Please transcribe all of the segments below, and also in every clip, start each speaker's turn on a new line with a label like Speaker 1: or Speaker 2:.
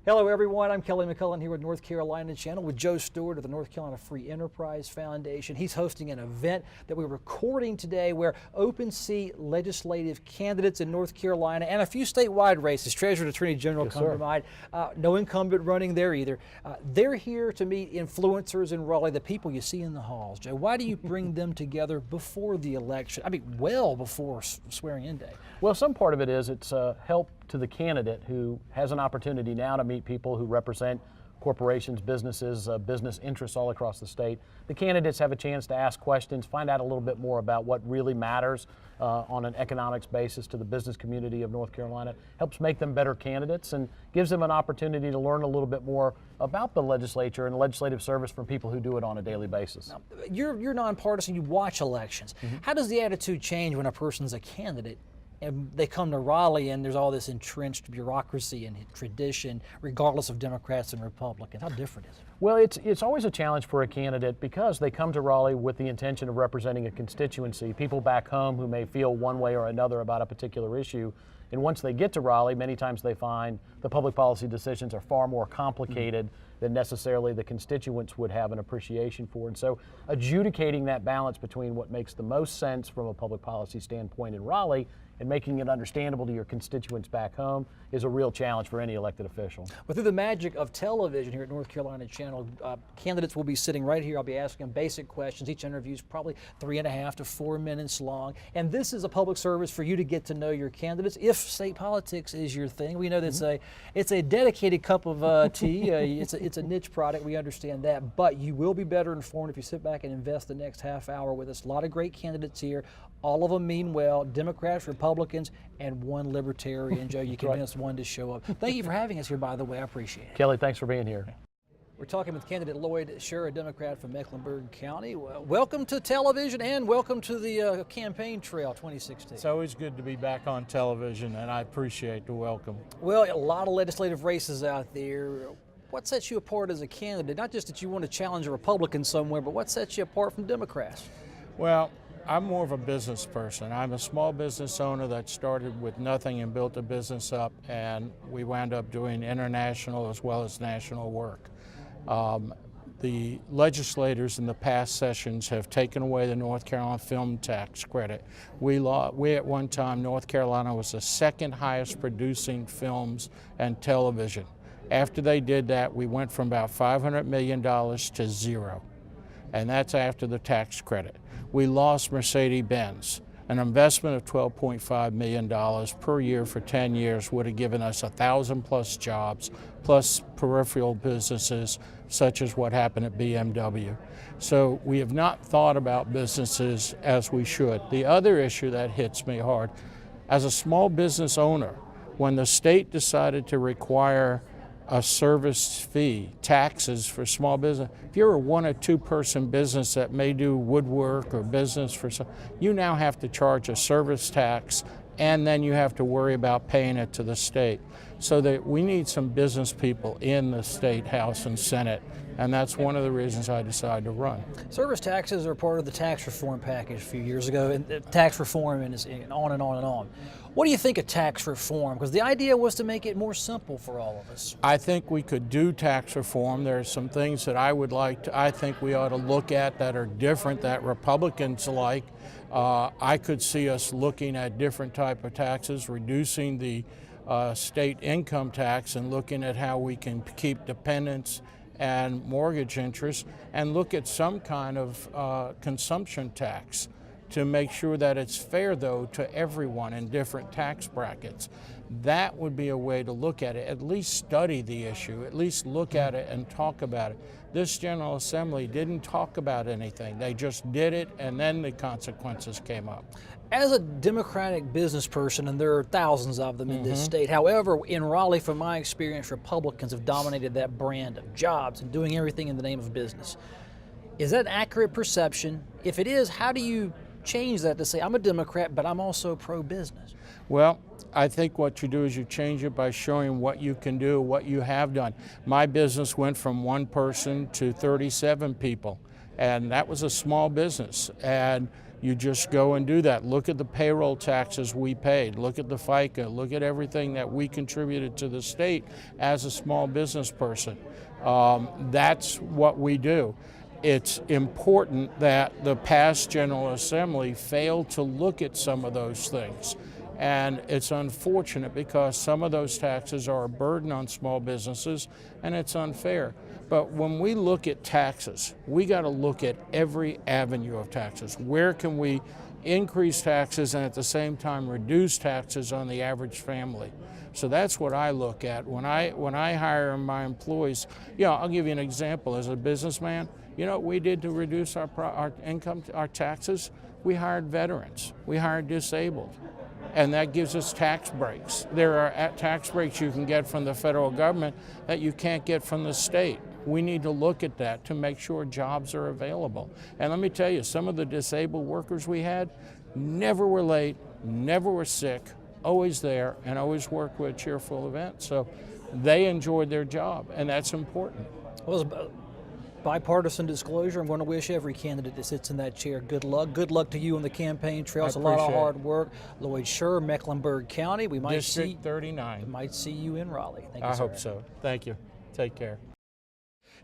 Speaker 1: Hello everyone, I'm Kelly McCullen here with North Carolina Channel with Joe Stewart of the North Carolina Free Enterprise Foundation. He's hosting an event that we're recording today where open seat legislative candidates in North Carolina and a few statewide races, Treasurer and Attorney General come to mind. No incumbent running there either. They're here to meet influencers in Raleigh, the people you see in the halls. Joe, why do you bring them together before the election? I mean, well before swearing in day.
Speaker 2: Well, some part of it is it's help to the candidate who has an opportunity now to meet people who represent corporations, businesses, business interests all across the state. The candidates have a chance to ask questions, find out a little bit more about what really matters on an economics basis to the business community of North Carolina. Helps make them better candidates and gives them an opportunity to learn a little bit more about the legislature and legislative service from people who do it on a daily basis.
Speaker 1: Now, you're nonpartisan, you watch elections. How does the attitude change when a person's a candidate and they come to Raleigh and there's all this entrenched bureaucracy and tradition, regardless of Democrats and Republicans? How different is it?
Speaker 2: Well, it's always a challenge for a candidate because they come to Raleigh with the intention of representing a constituency, people back home who may feel one way or another about a particular issue. And once they get to Raleigh, many times they find the public policy decisions are far more complicated than necessarily the constituents would have an appreciation for. And so adjudicating that balance between what makes the most sense from a public policy standpoint in Raleigh and making it understandable to your constituents back home is a real challenge for any elected official.
Speaker 1: But through the magic of television here at North Carolina Channel, candidates will be sitting right here. I'll be asking them basic questions. Each interview is probably 3.5 to 4 minutes long. And this is a public service for you to get to know your candidates. If state politics is your thing, we know that it's a dedicated cup of tea. It's a niche product. We understand that. But you will be better informed if you sit back and invest the next half hour with us. A lot of great candidates here. All of them mean well. Democrats, Republicans, and one Libertarian. Joe, you convinced one to show up. Thank you for having us here, by the way. I appreciate it.
Speaker 2: Kelly, thanks for being here.
Speaker 1: We're talking with candidate Lloyd Scher, a Democrat from Mecklenburg County. Welcome to television and welcome to the campaign trail 2016.
Speaker 3: It's always good to be back on television, and I appreciate the welcome.
Speaker 1: Well, a lot of legislative races out there. What sets you apart as a candidate? Not just that you want to challenge a Republican somewhere, but what sets you apart from Democrats?
Speaker 3: Well, I'm more of a business person. I'm a small business owner that started with nothing and built a business up, and we wound up doing international as well as national work. The legislators in the past sessions have taken away the North Carolina film tax credit. We at one time, North Carolina was the second highest producing films and television. After they did that, we went from about $500 million to zero, and that's after the tax credit. We lost Mercedes-Benz. An investment of $12.5 million per year for 10 years would have given us 1,000 plus jobs, plus peripheral businesses, such as what happened at BMW. So we have not thought about businesses as we should. The other issue that hits me hard, as a small business owner, when the state decided to require a service fee, taxes for small business. If you're a 1 or 2 person business that may do woodwork or business for some, you now have to charge a service tax, and then you have to worry about paying it to the state. So that we need some business people in the state House and Senate, and that's one of the reasons I decided to run.
Speaker 1: Service taxes are part of the tax reform package a few years ago, and tax reform and on and on and on. What do you think of tax reform? Because the idea was to make it more simple for all of us.
Speaker 3: I think we could do tax reform. There are some things that I think we ought to look at that are different that Republicans like. I could see us looking at different type of taxes, reducing the state income tax and looking at how we can keep dependents and mortgage interest, and look at some kind of consumption tax to make sure that it's fair, though, to everyone in different tax brackets. That would be a way to look at it, at least study the issue, at least look at it and talk about it. This General Assembly didn't talk about anything. They just did it, and then the consequences came up.
Speaker 1: As a Democratic business person, and there are thousands of them in this state, however, in Raleigh, from my experience, Republicans have dominated that brand of jobs and doing everything in the name of business. Is that an accurate perception? If it is, how do you change that to say, I'm a Democrat, but I'm also pro-business?
Speaker 3: Well, I think what you do is you change it by showing what you can do, what you have done. My business went from 1 person to 37 people, and that was a small business. And You just go and do that. Look at the payroll taxes we paid. Look at the FICA. Look at everything that we contributed to the state as a small business person. That's what we do. It's important that the past General Assembly failed to look at some of those things. And it's unfortunate because some of those taxes are a burden on small businesses, and it's unfair. But when we look at taxes, we got to look at every avenue of taxes. Where can we increase taxes and at the same time reduce taxes on the average family? So that's what I look at when I hire my employees. I'll give you an example. As a businessman, you know what we did to reduce our income, our taxes? We hired veterans. We hired disabled. And that gives us tax breaks. There are tax breaks you can get from the federal government that you can't get from the state. We need to look at that to make sure jobs are available. And let me tell you, some of the disabled workers we had never were late, never were sick, always there, and always worked with a cheerful event. So they enjoyed their job, and that's important.
Speaker 1: Well, bipartisan disclosure, I'm going to wish every candidate that sits in that chair good luck. Good luck to you on the campaign trail. It's a lot of hard work. Lloyd Scher, Mecklenburg County. We might
Speaker 3: District 39.
Speaker 1: Might see you in Raleigh. Thank you,
Speaker 3: I
Speaker 1: sir.
Speaker 3: hope so. Thank you. Take care.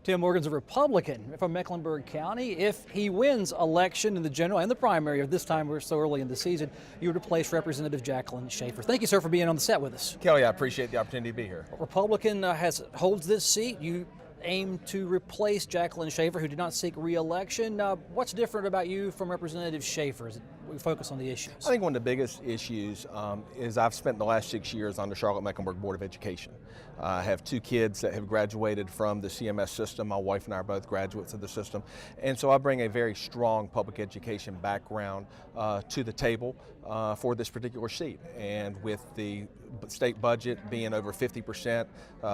Speaker 1: Tim Morgan's a Republican from Mecklenburg County. If he wins election in the general and the primary, of this time we're so early in the season, you would replace Representative Jacqueline Schaefer. Thank you, sir, for being on the set with us.
Speaker 4: Kelly, I appreciate the opportunity to be here.
Speaker 1: A Republican holds this seat. You aim to replace Jacqueline Schaefer, who did not seek re-election. What's different about you from Representative Schaefer? Is it we focus on the issues?
Speaker 4: I think one of the biggest issues is I've spent the last 6 years on the Charlotte-Mecklenburg Board of Education. I have 2 kids that have graduated from the CMS system. My wife and I are both graduates of the system. And so I bring a very strong public education background to the table for this particular seat. And with the state budget being over 50%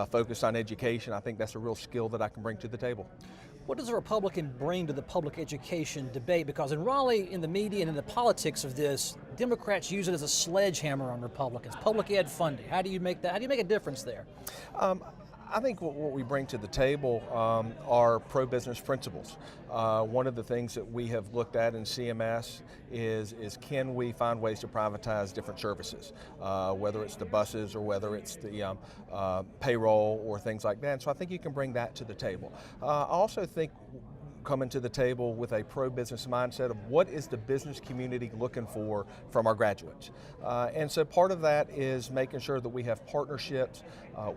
Speaker 4: focused on education, I think that's a real skill that I can bring to the table.
Speaker 1: What does a Republican bring to the public education debate? Because in Raleigh, in the media and in the politics of this, Democrats use it as a sledgehammer on Republicans. Public ed funding. How do you make that? How do you make a difference there?
Speaker 4: I think what we bring to the table are pro-business principles. One of the things that we have looked at in CMS is can we find ways to privatize different services, whether it's the buses or whether it's the payroll or things like that. And so I think you can bring that to the table. I also think coming to the table with a pro-business mindset of what is the business community looking for from our graduates. And so part of that is making sure that we have partnerships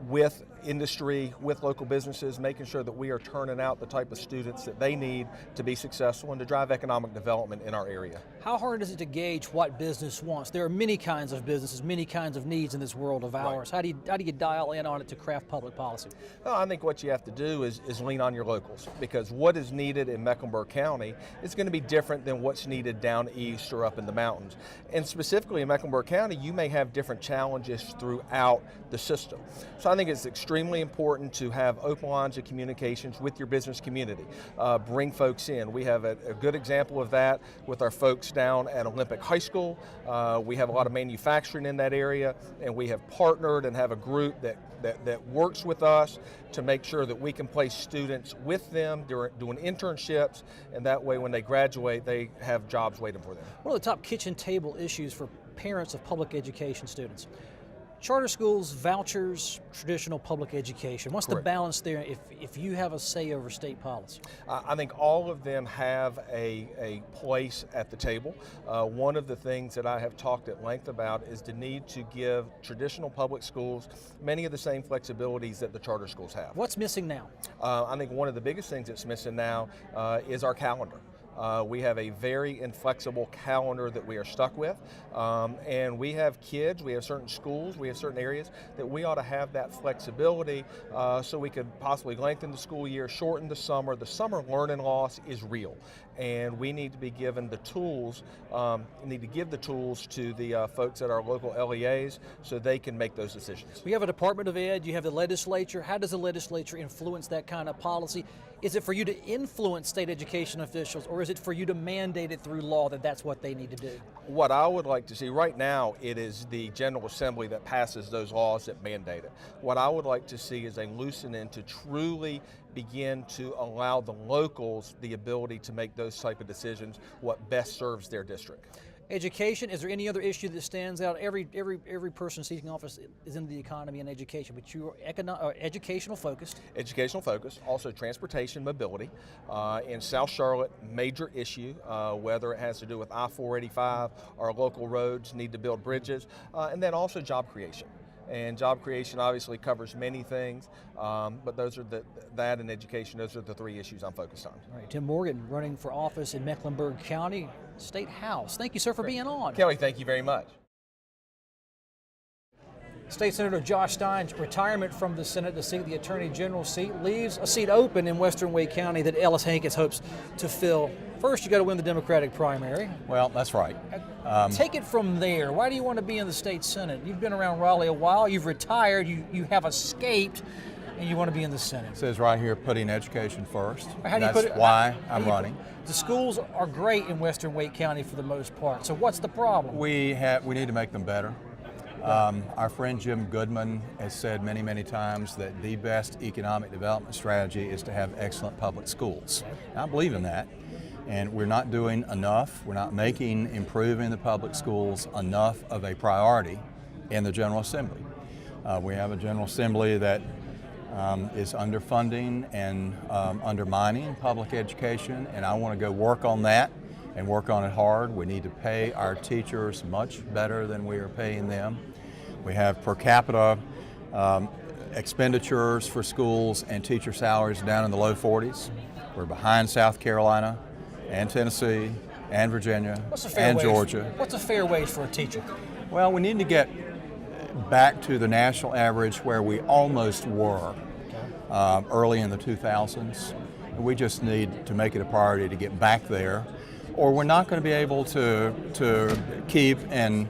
Speaker 4: with industry, with local businesses, making sure that we are turning out the type of students that they need to be successful and to drive economic development in our area.
Speaker 1: How hard is it to gauge what business wants? There are many kinds of businesses, many kinds of needs in this world of ours. Right. How do you dial in on it to craft public policy?
Speaker 4: Well, I think what you have to do is lean on your locals, because what is needed in Mecklenburg County is going to be different than what's needed down east or up in the mountains. And specifically in Mecklenburg County, you may have different challenges throughout the system. So I think it's extremely important to have open lines of communications with your business community. Bring folks in. We have a good example of that with our folks down at Olympic High School. We have a lot of manufacturing in that area, and we have partnered and have a group that works with us to make sure that we can place students with them doing internships, and that way when they graduate they have jobs waiting for them.
Speaker 1: One of the top kitchen table issues for parents of public education students: charter schools, vouchers, traditional public education. What's
Speaker 4: Correct.
Speaker 1: The balance there if you have a say over state policy?
Speaker 4: I think all of them have a place at the table. One of the things that I have talked at length about is the need to give traditional public schools many of the same flexibilities that the charter schools have.
Speaker 1: What's missing now?
Speaker 4: I think one of the biggest things that's missing now is our calendar. We have a very inflexible calendar that we are stuck with, and we have kids, we have certain schools, we have certain areas that we ought to have that flexibility so we could possibly lengthen the school year, shorten the summer. The summer learning loss is real, and we need to be given the tools, need to give the tools to the folks at our local LEAs so they can make those decisions.
Speaker 1: We have a Department of Ed, you have the legislature. How does the legislature influence that kind of policy? Is it for you to influence state education officials, or is is it for you to mandate it through law that that's what they need to do?
Speaker 4: What I would like to see, right now it is the General Assembly that passes those laws that mandate it. What I would like to see is a loosening to truly begin to allow the locals the ability to make those type of decisions, what best serves their district.
Speaker 1: Education, is there any other issue that stands out? Every person seeking office is in the economy and education, but you are educational focused.
Speaker 4: Educational focus, also transportation mobility. In South Charlotte, major issue, whether it has to do with I-485 or local roads, need to build bridges, and then also job creation. And job creation obviously covers many things, but those are that and education, those are the three issues I'm focused on.
Speaker 1: All right, Tim Morgan, running for office in Mecklenburg County State House. Thank you, sir, for being on.
Speaker 4: Kelly, thank you very much.
Speaker 1: State Senator Josh Stein's retirement from the Senate to seek the Attorney General's seat leaves a seat open in Western Wake County that Ellis Hankins hopes to fill. First, you got to win the Democratic primary.
Speaker 5: Well, that's right.
Speaker 1: Take it from there. Why do you want to be in the state Senate? You've been around Raleigh a while. You've retired. You have escaped, and you want to be in the Senate.
Speaker 5: It says right here, putting education first.
Speaker 1: How do you
Speaker 5: That's
Speaker 1: put it,
Speaker 5: why I'm running.
Speaker 1: The schools are great in Western Wake County for the most part. So what's the problem?
Speaker 5: We need to make them better. Our friend Jim Goodman has said many, many times that the best economic development strategy is to have excellent public schools. And I believe in that. And we're not doing enough. We're not making improving the public schools enough of a priority in the General Assembly. We have a General Assembly that is underfunding and undermining public education, and I want to go work on that and work on it hard. We need to pay our teachers much better than we are paying them. We have per capita expenditures for schools and teacher salaries down in the low 40s. We're behind South Carolina and Tennessee and Virginia and Georgia.
Speaker 1: What's a fair wage for a teacher?
Speaker 5: Well, we need to get back to the national average where we almost were early in the 2000s. We just need to make it a priority to get back there, or we're not going to be able to keep and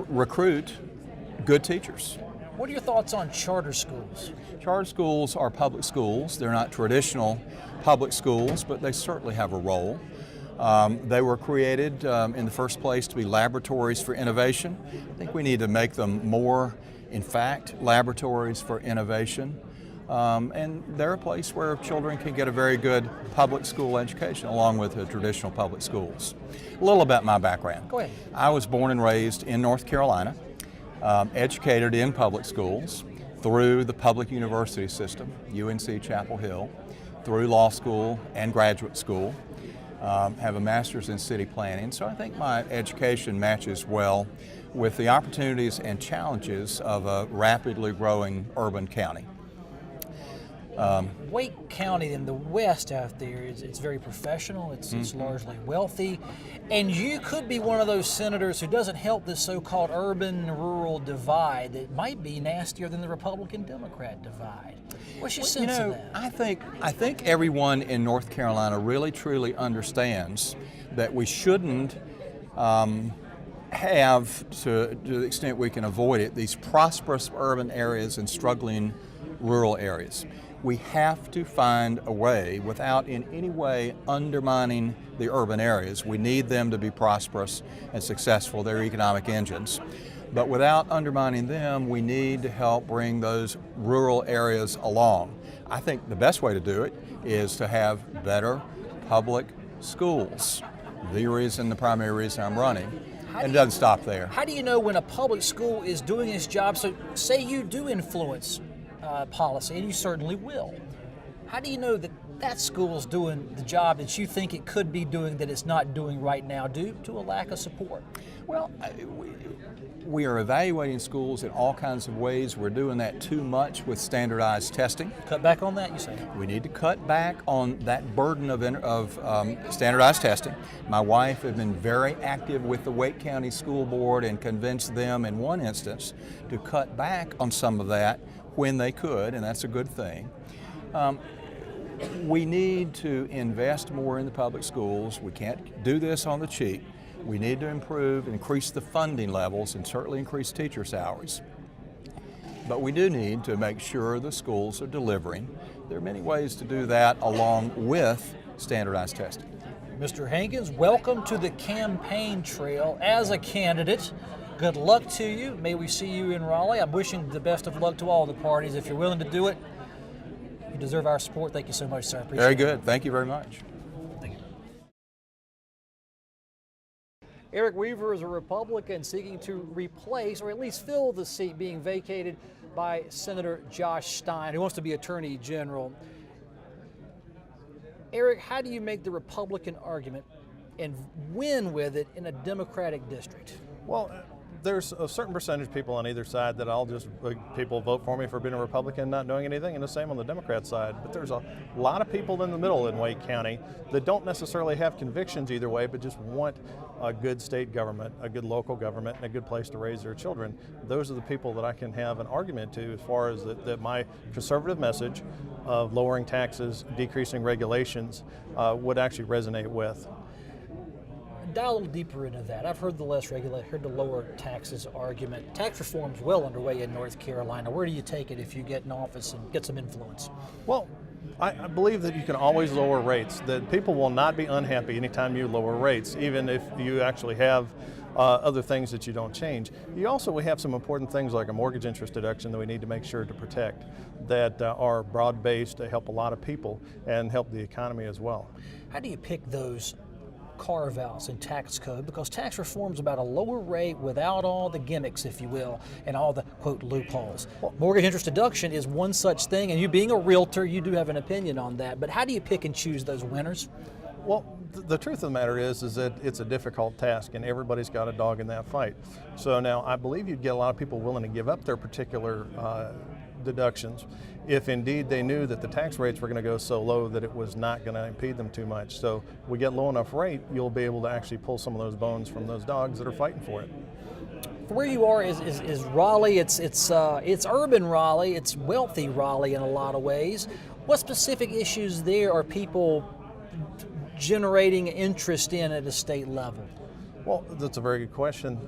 Speaker 5: recruit good teachers.
Speaker 1: What are your thoughts on charter schools?
Speaker 5: Charter schools are public schools. They're not traditional public schools, but they certainly have a role. They were created in the first place to be laboratories for innovation. I think we need to make them more, in fact, laboratories for innovation. And they're a place where children can get a very good public school education along with the traditional public schools. A little about my background.
Speaker 1: Go ahead.
Speaker 5: I was born and raised in North Carolina, educated in public schools through the public university system, UNC Chapel Hill, through law school and graduate school. Have a master's in city planning, so I think my education matches well with the opportunities and challenges of a rapidly growing urban county.
Speaker 1: Wake County in the west out there, it's very professional, it's largely wealthy, and you could be one of those senators who doesn't help this so-called urban-rural divide that might be nastier than the Republican-Democrat divide. What's your sense of that?
Speaker 5: I think everyone in North Carolina really truly understands that we shouldn't have, to the extent we can avoid it, these prosperous urban areas and struggling rural areas. We have to find a way, without in any way undermining the urban areas. We need them to be prosperous and successful. They're economic engines. But without undermining them, we need to help bring those rural areas along. I think the best way to do it is to have better public schools. The primary reason I'm running. And it doesn't stop there.
Speaker 1: How do you know when a public school is doing its job? So say you do influence policy, and you certainly will. How do you know that that school's doing the job that you think it could be doing that it's not doing right now due to a lack of support?
Speaker 5: Well, we are evaluating schools in all kinds of ways. We're doing that too much with standardized testing.
Speaker 1: Cut back on that, you say?
Speaker 5: We need to cut back on that burden of standardized testing. My wife has been very active with the Wake County School Board and convinced them in one instance to cut back on some of that when they could, and that's a good thing. We need to invest more in the public schools. We can't do this on the cheap. We need to increase the funding levels, and certainly increase teacher salaries. But we do need to make sure the schools are delivering. There are many ways to do that along with standardized testing.
Speaker 1: Mr. Hankins, welcome to the campaign trail as a candidate. Good luck to you. May we see you in Raleigh. I'm wishing the best of luck to all the parties. If you're willing to do it, you deserve our support. Thank you so much, sir. Appreciate
Speaker 5: Very
Speaker 1: it.
Speaker 5: good. Thank you very much.
Speaker 1: Thank you. Eric Weaver is a Republican seeking to replace or at least fill the seat being vacated by Senator Josh Stein, who wants to be Attorney General. Eric, how do you make the Republican argument and win with it in a Democratic district?
Speaker 6: Well, there's a certain percentage of people on either side that people vote for me for being a Republican, not doing anything, and the same on the Democrat side. But there's a lot of people in the middle in Wake County that don't necessarily have convictions either way, but just want a good state government, a good local government, and a good place to raise their children. Those are the people that I can have an argument to as far as that my conservative message of lowering taxes, decreasing regulations would actually resonate with.
Speaker 1: Dive a little deeper into that. I've heard the heard the lower taxes argument. Tax reform's well underway in North Carolina. Where do you take it if you get in office and get some influence?
Speaker 6: Well, I believe that you can always lower rates, that people will not be unhappy anytime you lower rates, even if you actually have other things that you don't change. We have some important things like a mortgage interest deduction that we need to make sure to protect that are broad-based to help a lot of people and help the economy as well.
Speaker 1: How do you pick those carve-outs in tax code? Because tax reform is about a lower rate without all the gimmicks, if you will, and all the, quote, loopholes. Mortgage interest deduction is one such thing, and you being a realtor, you do have an opinion on that. But how do you pick and choose those winners?
Speaker 6: Well, the truth of the matter is that it's a difficult task, and everybody's got a dog in that fight. So now I believe you'd get a lot of people willing to give up their particular deductions if indeed they knew that the tax rates were going to go so low that it was not going to impede them too much. So we get low enough rate, you'll be able to actually pull some of those bones from those dogs that are fighting for it.
Speaker 1: Where you are is Raleigh. It's urban Raleigh. It's wealthy Raleigh in a lot of ways. What specific issues there are people generating interest in at a state level?
Speaker 6: Well, that's a very good question.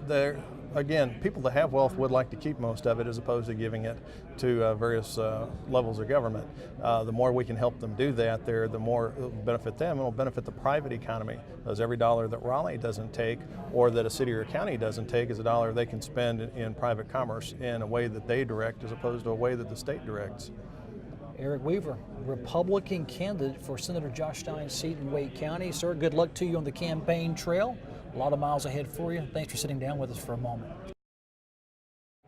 Speaker 6: Again, people that have wealth would like to keep most of it as opposed to giving it to various levels of government. The more we can help them do that, the more it will benefit them and it will benefit the private economy. Because every dollar that Raleigh doesn't take or that a city or a county doesn't take is a dollar they can spend in private commerce in a way that they direct as opposed to a way that the state directs.
Speaker 1: Eric Weaver, Republican candidate for Senator Josh Stein's seat in Wake County. Sir, good luck to you on the campaign trail. A lot of miles ahead for you. Thanks for sitting down with us for a moment.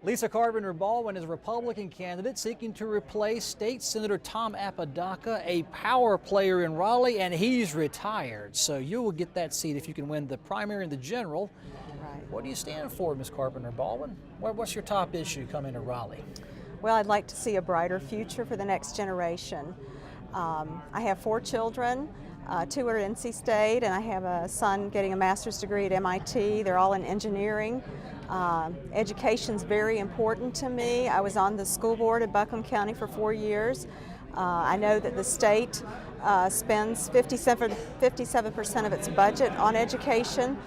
Speaker 1: Lisa Carpenter Baldwin is a Republican candidate seeking to replace State Senator Tom Apodaca, a power player in Raleigh, and he's retired. So you will get that seat if you can win the primary and the general.
Speaker 7: Right.
Speaker 1: What do you stand for, Ms. Carpenter Baldwin? What's your top issue coming to Raleigh?
Speaker 7: Well, I'd like to see a brighter future for the next generation. I have 4 children. 2 are at NC State, and I have a son getting a master's degree at MIT. They're all in engineering. Education's very important to me. I was on the school board at Buncombe County for 4 years. I know that the state spends 57% of its budget on education.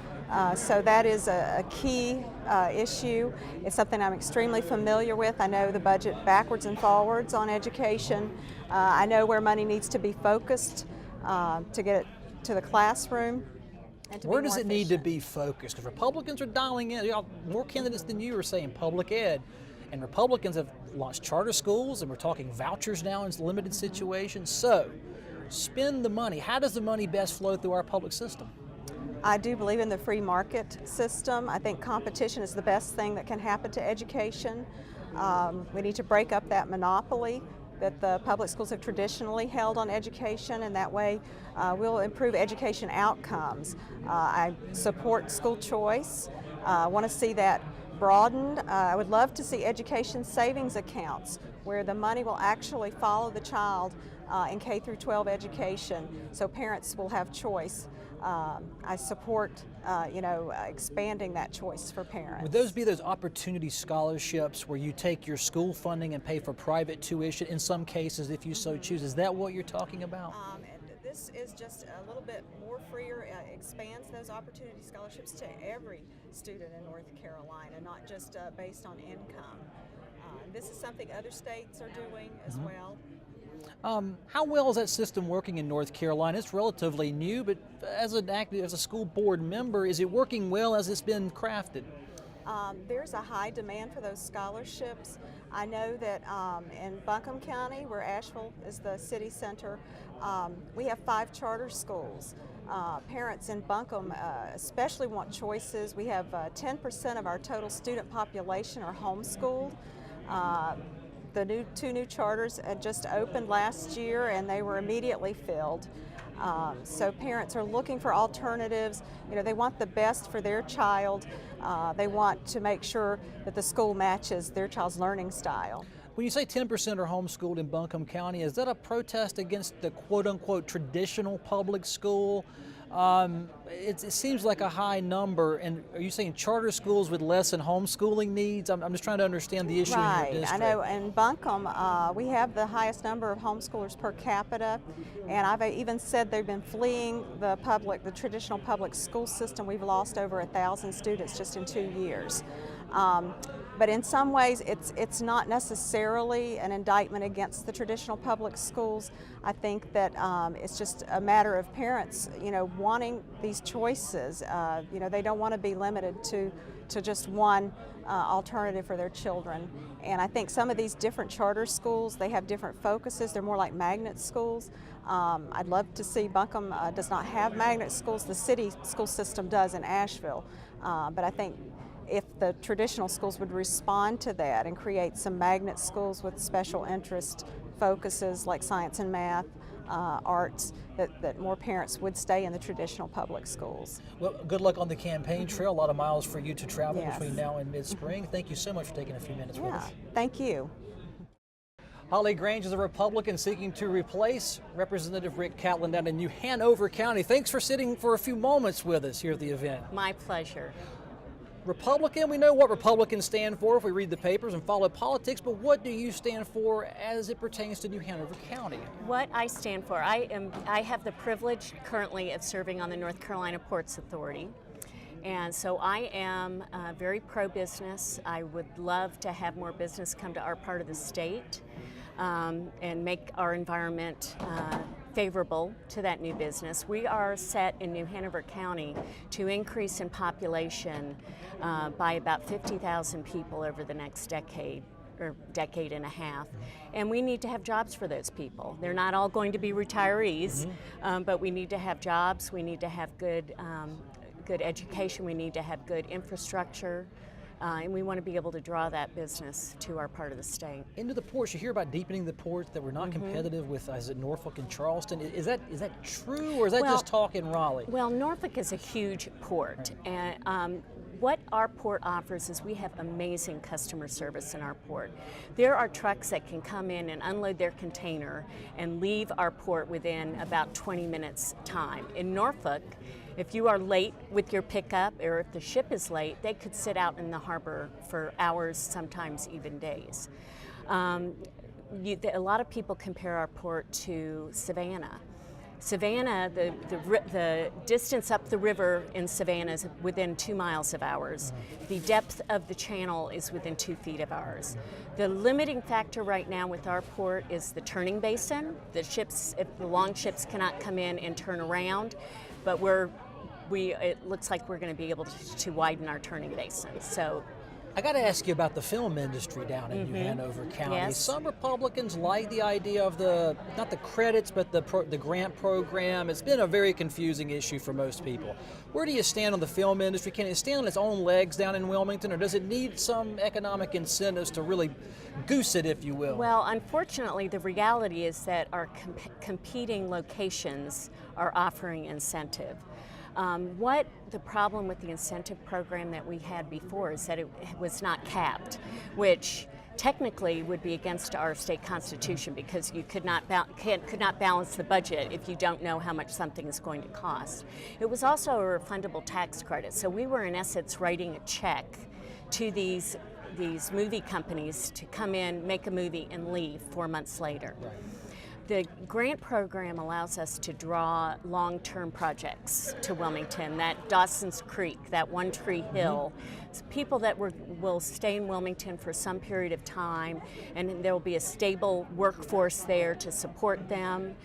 Speaker 7: So that is a key issue. It's something I'm extremely familiar with. I know the budget backwards and forwards on education. I know where money needs to be focused to get it to the classroom. And to
Speaker 1: Where
Speaker 7: be
Speaker 1: does
Speaker 7: more
Speaker 1: it need to
Speaker 7: efficient.
Speaker 1: be focused? Because Republicans are dialing in. More candidates than you are saying public ed. And Republicans have launched charter schools, and we're talking vouchers now in limited situations. So, spend the money. How does the money best flow through our public system?
Speaker 7: I do believe in the free market system. I think competition is the best thing that can happen to education. We need to break up that monopoly that the public schools have traditionally held on education, and that way we'll improve education outcomes. I support school choice. I want to see that broadened. I would love to see education savings accounts where the money will actually follow the child in K through 12 education, so parents will have choice. I support, expanding that choice for parents.
Speaker 1: Would those be those opportunity scholarships where you take your school funding and pay for private tuition in some cases if you so choose? Is that what you're talking about?
Speaker 7: This is just a little bit more freer, expands those opportunity scholarships to every student in North Carolina, not just based on income. This is something other states are doing as well.
Speaker 1: How well is that system working in North Carolina? It's relatively new, but as a school board member, is it working well as it's been crafted?
Speaker 7: There's a high demand for those scholarships. I know that in Buncombe County, where Asheville is the city center, we have 5 charter schools. Parents in Buncombe especially want choices. We have 10% of our total student population are homeschooled. The 2 new charters had just opened last year, and they were immediately filled. So parents are looking for alternatives. They want the best for their child. They want to make sure that the school matches their child's learning style.
Speaker 1: When you say 10% are homeschooled in Buncombe County, is that a protest against the quote-unquote traditional public school? It seems like a high number. And are you saying charter schools with less than homeschooling needs? I'm just trying to understand the issue in your district.
Speaker 7: I know in Buncombe we have the highest number of homeschoolers per capita, and I've even said they've been fleeing the traditional public school system. We've lost over 1,000 students just in 2 years. But in some ways, it's not necessarily an indictment against the traditional public schools. I think that it's just a matter of parents, wanting these choices. They don't want to be limited to just one alternative for their children. And I think some of these different charter schools, they have different focuses. They're more like magnet schools. I'd love to see Buncombe does not have magnet schools. The city school system does in Asheville. But I think if the traditional schools would respond to that and create some magnet schools with special interest focuses like science and math, arts, that more parents would stay in the traditional public schools.
Speaker 1: Well, good luck on the campaign trail. A lot of miles for you to travel
Speaker 7: Yes.
Speaker 1: between now and mid-spring. Thank you so much for taking a few minutes with us.
Speaker 7: Thank you.
Speaker 1: Holly Grange is a Republican seeking to replace Representative Rick Catlin down in New Hanover County. Thanks for sitting for a few moments with us here at the event.
Speaker 8: My pleasure.
Speaker 1: Republican, we know what Republicans stand for if we read the papers and follow politics, but what do you stand for as it pertains to New Hanover County?
Speaker 8: What I stand for, I have the privilege currently of serving on the North Carolina Ports Authority. And so I am very pro-business. I would love to have more business come to our part of the state and make our environment favorable to that new business. We are set in New Hanover County to increase in population by about 50,000 people over the next decade or decade and a half. And we need to have jobs for those people. They're not all going to be retirees, but we need to have jobs. We need to have good education. We need to have good infrastructure. And we want to be able to draw that business to our part of the state.
Speaker 1: Into the ports, you hear about deepening the ports, that we're not competitive with, is it Norfolk and Charleston? Is that true, or is that just talk in Raleigh?
Speaker 8: Well, Norfolk is a huge port, and what our port offers is we have amazing customer service in our port. There are trucks that can come in and unload their container and leave our port within about 20 minutes time. In Norfolk, if you are late with your pickup or if the ship is late, they could sit out in the harbor for hours, sometimes even days. A lot of people compare our port to Savannah. Savannah, the distance up the river in Savannah is within 2 miles of ours. The depth of the channel is within 2 feet of ours. The limiting factor right now with our port is the turning basin. The long ships cannot come in and turn around, but it looks like we're going to be able to widen our turning basin. So
Speaker 1: I got to ask you about the film industry down in New Hanover County.
Speaker 8: Yes.
Speaker 1: Some Republicans like the idea of not the credits, but the grant program. It's been a very confusing issue for most people. Where do you stand on the film industry? Can it stand on its own legs down in Wilmington, or does it need some economic incentives to really goose it, if you will?
Speaker 8: Well, unfortunately, the reality is that our competing locations are offering incentive. What the problem with the incentive program that we had before is that it was not capped, which technically would be against our state constitution because you could not balance the budget if you don't know how much something is going to cost. It was also a refundable tax credit, so we were in essence writing a check to these movie companies to come in, make a movie, and leave 4 months later.
Speaker 1: Right.
Speaker 8: The grant program allows us to draw long-term projects to Wilmington, that Dawson's Creek, that One Tree Hill. It's people that will stay in Wilmington for some period of time, and there will be a stable workforce there to support them.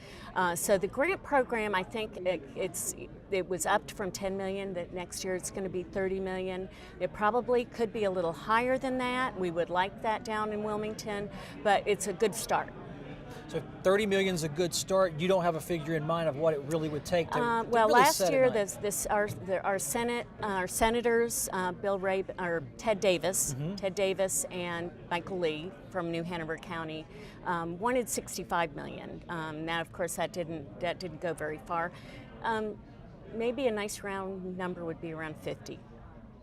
Speaker 8: So the grant program, I think it was upped from $10 million, that next year it's going to be $30 million. It probably could be a little higher than that. We would like that down in Wilmington, but it's a good start.
Speaker 1: So $30 million is a good start. You don't have a figure in mind of what it really would take to
Speaker 8: well,
Speaker 1: really
Speaker 8: last
Speaker 1: set
Speaker 8: year,
Speaker 1: it
Speaker 8: our senators, Ted Davis and Michael Lee from New Hanover County, wanted $65 million. Now, of course, that didn't go very far. Maybe a nice round number would be around 50.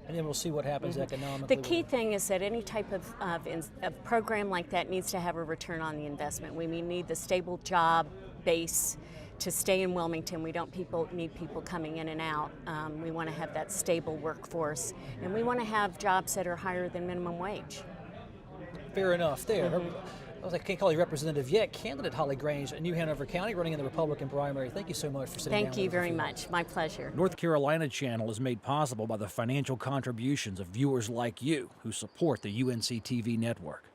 Speaker 1: And then we'll see what happens economically.
Speaker 8: The key thing is that any type of program like that needs to have a return on the investment. We need the stable job base to stay in Wilmington. We don't need people coming in and out. We want to have that stable workforce, and we want to have jobs that are higher than minimum wage.
Speaker 1: Fair enough there. I can't call you representative yet. Candidate Holly Grange in New Hanover County, running in the Republican primary. Thank you so much for sitting down with us.
Speaker 8: Thank you very much. My pleasure.
Speaker 9: North Carolina Channel is made possible by the financial contributions of viewers like you who support the UNC TV network.